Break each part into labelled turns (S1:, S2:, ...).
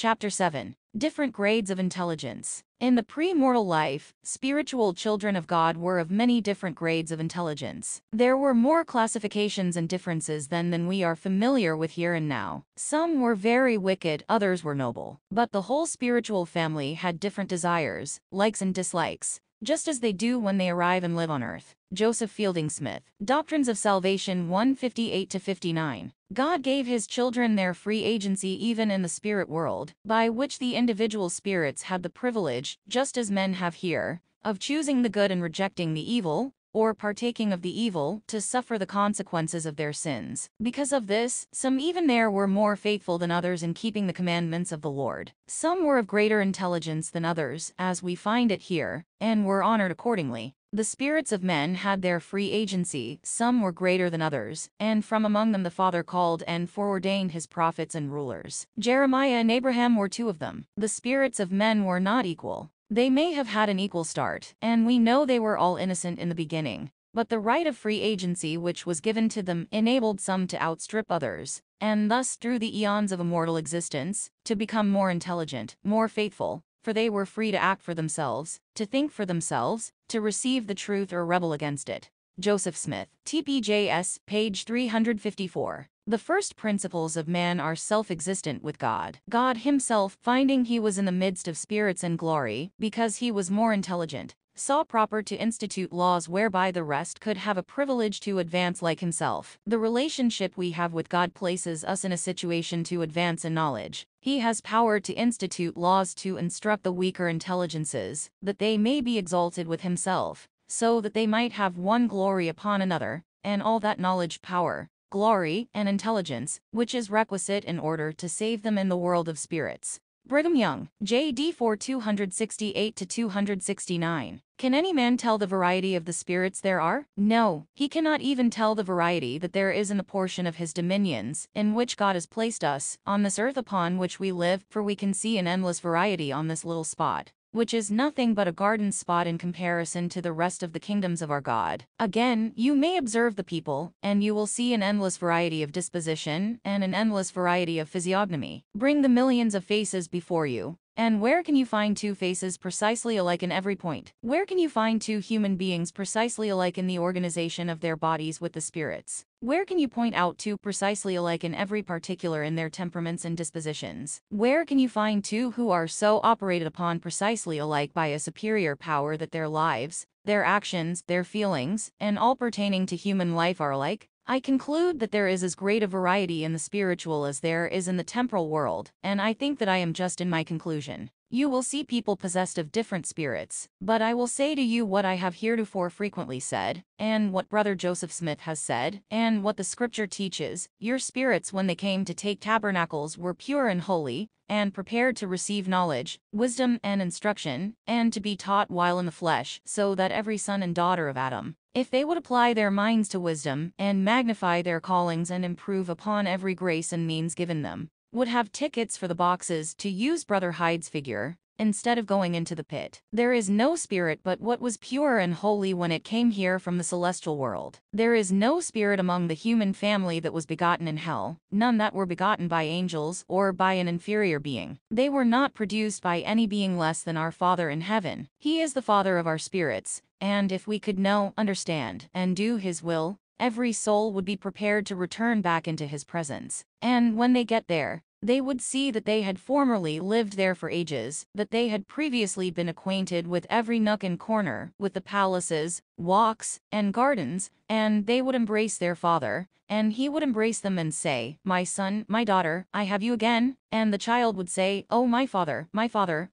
S1: Chapter 7. Different Grades of Intelligence. In the pre-mortal life, spiritual children of God were of many different grades of intelligence. There were more classifications and differences then than we are familiar with here and now. Some were very wicked, others were noble. But the whole spiritual family had different desires, likes and dislikes, just as they do when they arrive and live on earth. Joseph Fielding Smith. Doctrines of Salvation 158-59. God gave his children their free agency even in the spirit world, by which the individual spirits had the privilege, just as men have here, of choosing the good and rejecting the evil, or partaking of the evil, to suffer the consequences of their sins. Because of this, some even there were more faithful than others in keeping the commandments of the Lord. Some were of greater intelligence than others, as we find it here, and were honored accordingly. The spirits of men had their free agency, some were greater than others, and from among them the Father called and foreordained his prophets and rulers. Jeremiah and Abraham were two of them. The spirits of men were not equal. They may have had an equal start, and we know they were all innocent in the beginning, but the right of free agency which was given to them enabled some to outstrip others, and thus through the eons of immortal existence, to become more intelligent, more faithful, for they were free to act for themselves, to think for themselves, to receive the truth or rebel against it. Joseph Smith. TPJS, page 354. The first principles of man are self-existent with God. God himself, finding he was in the midst of spirits and glory, because he was more intelligent, saw proper to institute laws whereby the rest could have a privilege to advance like himself. The relationship we have with God places us in a situation to advance in knowledge. He has power to institute laws to instruct the weaker intelligences, that they may be exalted with himself, so that they might have one glory upon another, and all that knowledge, power, glory, and intelligence, which is requisite in order to save them in the world of spirits. Brigham Young, J.D. 4 268-269. Can any man tell the variety of the spirits there are? No, he cannot even tell the variety that there is in the portion of his dominions, in which God has placed us, on this earth upon which we live, for we can see an endless variety on this little spot, which is nothing but a garden spot in comparison to the rest of the kingdoms of our God. Again, you may observe the people, and you will see an endless variety of disposition, and an endless variety of physiognomy. Bring the millions of faces before you, and where can you find two faces precisely alike in every point? Where can you find two human beings precisely alike in the organization of their bodies with the spirits? Where can you point out two precisely alike in every particular in their temperaments and dispositions? Where can you find two who are so operated upon precisely alike by a superior power that their lives, their actions, their feelings, and all pertaining to human life are alike? I conclude that there is as great a variety in the spiritual as there is in the temporal world, and I think that I am just in my conclusion. You will see people possessed of different spirits, but I will say to you what I have heretofore frequently said, and what Brother Joseph Smith has said, and what the Scripture teaches. Your spirits when they came to take tabernacles were pure and holy, and prepared to receive knowledge, wisdom, and instruction, and to be taught while in the flesh, so that every son and daughter of Adam, if they would apply their minds to wisdom, and magnify their callings and improve upon every grace and means given them, would have tickets for the boxes, to use Brother Hyde's figure, instead of going into the pit. There is no spirit but what was pure and holy when it came here from the celestial world. There is no spirit among the human family that was begotten in hell, none that were begotten by angels or by an inferior being. They were not produced by any being less than our Father in heaven. He is the Father of our spirits, and if we could know, understand, and do his will, every soul would be prepared to return back into his presence. And when they get there, they would see that they had formerly lived there for ages, that they had previously been acquainted with every nook and corner, with the palaces, walks, and gardens, and they would embrace their father, and he would embrace them and say, "My son, my daughter, I have you again," and the child would say, "Oh, my father,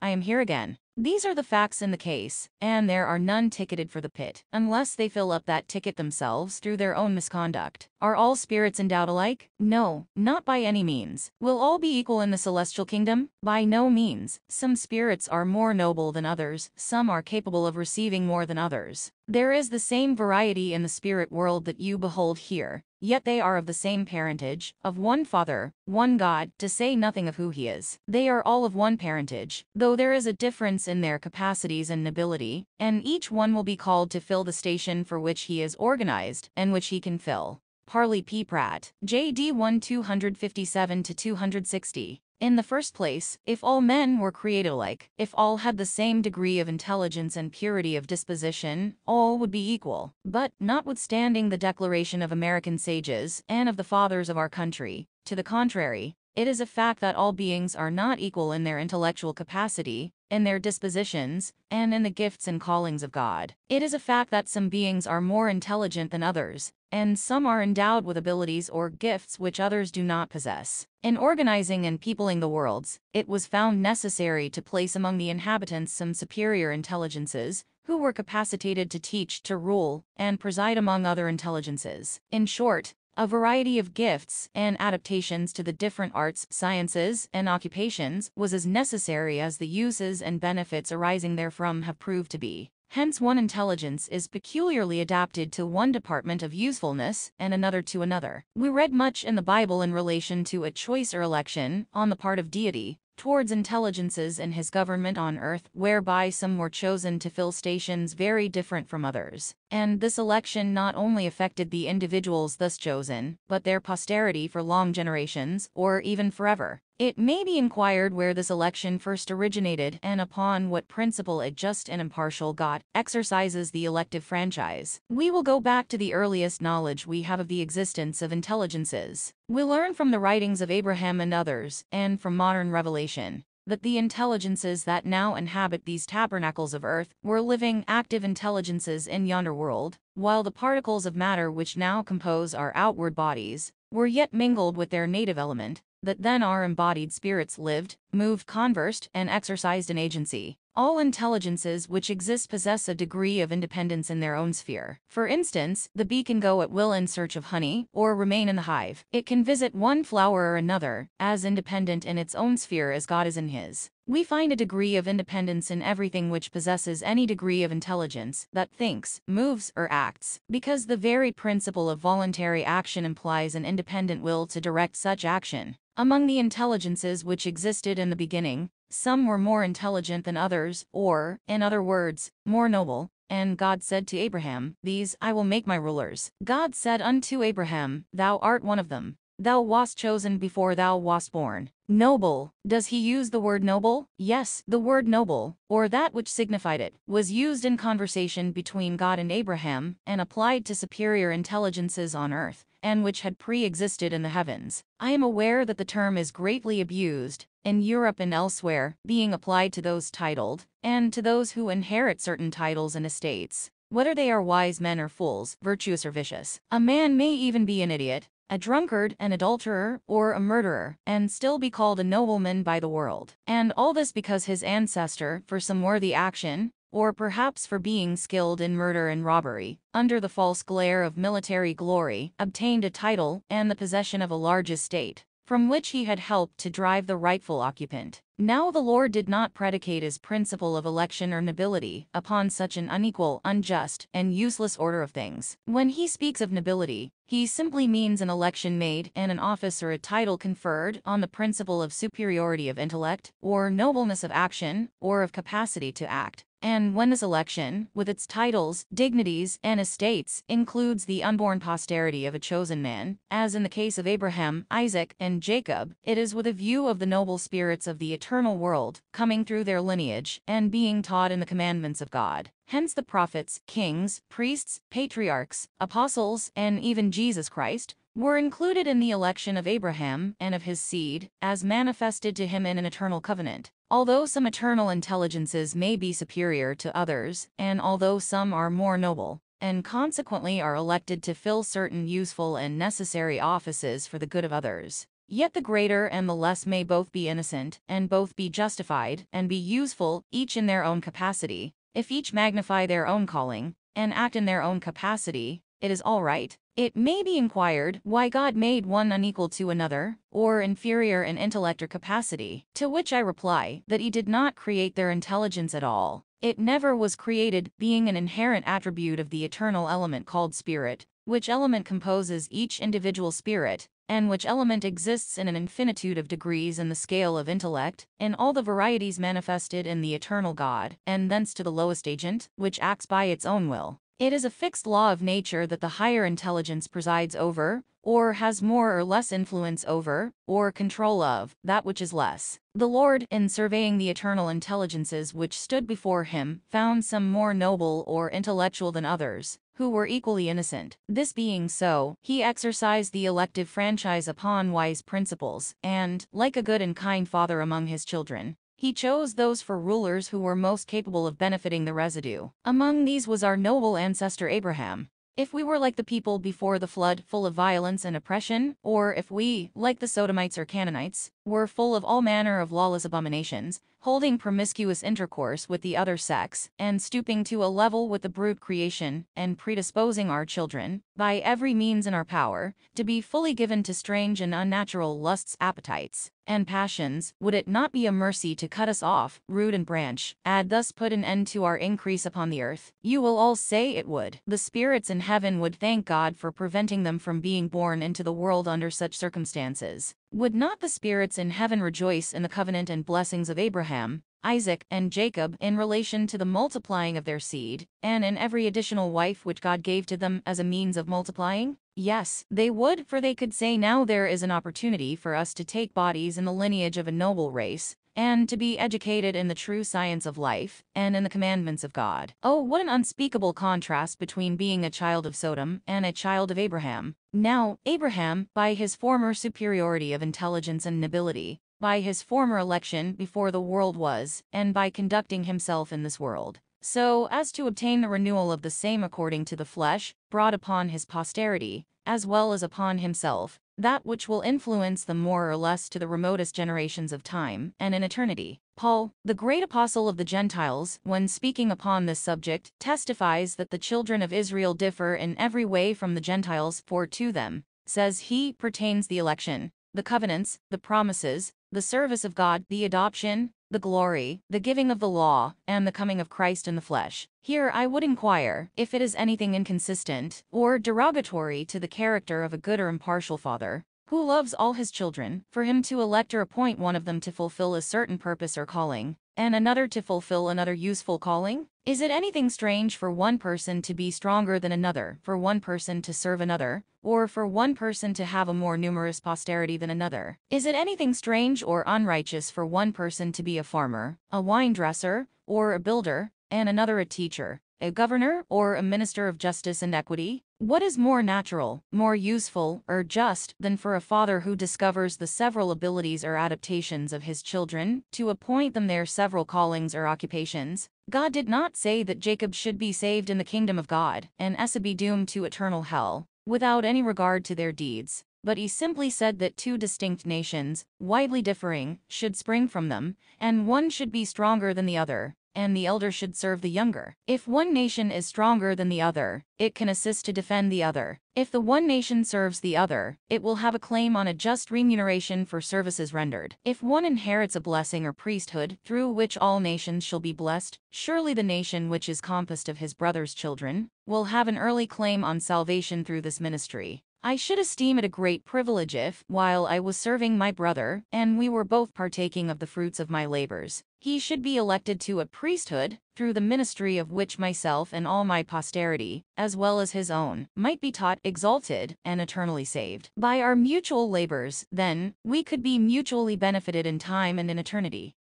S1: I am here again." These are the facts in the case, and there are none ticketed for the pit, unless they fill up that ticket themselves through their own misconduct. Are all spirits endowed alike? No, not by any means. Will all be equal in the celestial kingdom? By no means. Some spirits are more noble than others, some are capable of receiving more than others. There is the same variety in the spirit world that you behold here, yet they are of the same parentage, of one Father, one God, to say nothing of who he is. They are all of one parentage, though there is a difference in their capacities and nobility, and each one will be called to fill the station for which he is organized, and which he can fill. Parley P. Pratt, J.D. 1 257-260. In the first place, if all men were created alike, if all had the same degree of intelligence and purity of disposition, all would be equal. But, notwithstanding the declaration of American sages, and of the fathers of our country, to the contrary, it is a fact that all beings are not equal in their intellectual capacity, in their dispositions, and in the gifts and callings of God. It is a fact that some beings are more intelligent than others, and some are endowed with abilities or gifts which others do not possess. In organizing and peopling the worlds, it was found necessary to place among the inhabitants some superior intelligences, who were capacitated to teach, to rule, and preside among other intelligences. In short, a variety of gifts and adaptations to the different arts, sciences, and occupations was as necessary as the uses and benefits arising therefrom have proved to be. Hence one intelligence is peculiarly adapted to one department of usefulness and another to another. We read much in the Bible in relation to a choice or election, on the part of deity, towards intelligences in his government on earth, whereby some were chosen to fill stations very different from others. And this election not only affected the individuals thus chosen, but their posterity for long generations, or even forever. It may be inquired where this election first originated and upon what principle a just and impartial God exercises the elective franchise. We will go back to the earliest knowledge we have of the existence of intelligences. We learn from the writings of Abraham and others, and from modern revelation, that the intelligences that now inhabit these tabernacles of earth were living, active intelligences in yonder world, while the particles of matter which now compose our outward bodies were yet mingled with their native element, that then our embodied spirits lived, moved, conversed, and exercised an agency. All intelligences which exist possess a degree of independence in their own sphere. For instance, the bee can go at will in search of honey, or remain in the hive. It can visit one flower or another, as independent in its own sphere as God is in his. We find a degree of independence in everything which possesses any degree of intelligence, that thinks, moves, or acts, because the very principle of voluntary action implies an independent will to direct such action. Among the intelligences which existed in the beginning, some were more intelligent than others, or, in other words, more noble. And God said to Abraham, "These I will make my rulers." God said unto Abraham, "Thou art one of them. Thou wast chosen before thou wast born." Noble. Does he use the word noble? Yes, the word noble, or that which signified it, was used in conversation between God and Abraham, and applied to superior intelligences on earth, and which had pre-existed in the heavens. I am aware that the term is greatly abused, in Europe and elsewhere, being applied to those titled, and to those who inherit certain titles and estates, whether they are wise men or fools, virtuous or vicious. A man may even be an idiot, a drunkard, an adulterer, or a murderer, and still be called a nobleman by the world. And all this because his ancestor, for some worthy action, or perhaps for being skilled in murder and robbery, under the false glare of military glory, obtained a title and the possession of a large estate, from which he had helped to drive the rightful occupant. Now the Lord did not predicate his principle of election or nobility upon such an unequal, unjust, and useless order of things. When he speaks of nobility, he simply means an election made and an office or a title conferred on the principle of superiority of intellect, or nobleness of action, or of capacity to act. And when this election, with its titles, dignities, and estates, includes the unborn posterity of a chosen man, as in the case of Abraham, Isaac, and Jacob, it is with a view of the noble spirits of the eternal world, coming through their lineage, and being taught in the commandments of God. Hence the prophets, kings, priests, patriarchs, apostles, and even Jesus Christ, were included in the election of Abraham and of his seed, as manifested to him in an eternal covenant. Although some eternal intelligences may be superior to others, and although some are more noble, and consequently are elected to fill certain useful and necessary offices for the good of others, yet the greater and the less may both be innocent, and both be justified, and be useful, each in their own capacity. If each magnify their own calling, and act in their own capacity, it is all right. It may be inquired why God made one unequal to another, or inferior in intellect or capacity, to which I reply that he did not create their intelligence at all. It never was created, being an inherent attribute of the eternal element called spirit, which element composes each individual spirit, and which element exists in an infinitude of degrees in the scale of intellect, in all the varieties manifested in the eternal God, and thence to the lowest agent, which acts by its own will. It is a fixed law of nature that the higher intelligence presides over, or has more or less influence over, or control of, that which is less. The Lord, in surveying the eternal intelligences which stood before him, found some more noble or intellectual than others, who were equally innocent. This being so, he exercised the elective franchise upon wise principles, and, like a good and kind father among his children, he chose those for rulers who were most capable of benefiting the residue. Among these was our noble ancestor Abraham. If we were like the people before the flood, full of violence and oppression, or if we, like the Sodomites or Canaanites, were full of all manner of lawless abominations, holding promiscuous intercourse with the other sex, and stooping to a level with the brute creation, and predisposing our children, by every means in our power, to be fully given to strange and unnatural lusts, appetites, and passions, would it not be a mercy to cut us off, root and branch, and thus put an end to our increase upon the earth? You will all say it would. The spirits in heaven would thank God for preventing them from being born into the world under such circumstances. Would not the spirits in heaven rejoice in the covenant and blessings of Abraham, Isaac, and Jacob in relation to the multiplying of their seed, and in every additional wife which God gave to them as a means of multiplying? Yes, they would, for they could say, now there is an opportunity for us to take bodies in the lineage of a noble race, and to be educated in the true science of life, and in the commandments of God. Oh, what an unspeakable contrast between being a child of Sodom and a child of Abraham. Now, Abraham, by his former superiority of intelligence and nobility, by his former election before the world was, and by conducting himself in this world, so as to obtain the renewal of the same according to the flesh, brought upon his posterity, as well as upon himself, that which will influence them more or less to the remotest generations of time, and in eternity. Paul, the great apostle of the Gentiles, when speaking upon this subject, testifies that the children of Israel differ in every way from the Gentiles, for to them, says he, pertains the election, the covenants, the promises, the service of God, the adoption, the glory, the giving of the law, and the coming of Christ in the flesh. Here I would inquire if it is anything inconsistent or derogatory to the character of a good or impartial father, who loves all his children, for him to elect or appoint one of them to fulfill a certain purpose or calling, and another to fulfill another useful calling? Is it anything strange for one person to be stronger than another, for one person to serve another, or for one person to have a more numerous posterity than another? Is it anything strange or unrighteous for one person to be a farmer, a wine dresser, or a builder, and another a teacher, a governor, or a minister of justice and equity? What is more natural, more useful, or just, than for a father who discovers the several abilities or adaptations of his children, to appoint them their several callings or occupations? God did not say that Jacob should be saved in the kingdom of God, and Esau be doomed to eternal hell, without any regard to their deeds, but he simply said that two distinct nations, widely differing, should spring from them, and one should be stronger than the other, and the elder should serve the younger. If one nation is stronger than the other, it can assist to defend the other. If the one nation serves the other, it will have a claim on a just remuneration for services rendered. If one inherits a blessing or priesthood, through which all nations shall be blessed, surely the nation which is composed of his brother's children will have an early claim on salvation through this ministry. I should esteem it a great privilege if, while I was serving my brother, and we were both partaking of the fruits of my labors, he should be elected to a priesthood, through the ministry of which myself and all my posterity, as well as his own, might be taught, exalted, and eternally saved. By our mutual labors, then, we could be mutually benefited in time and in eternity.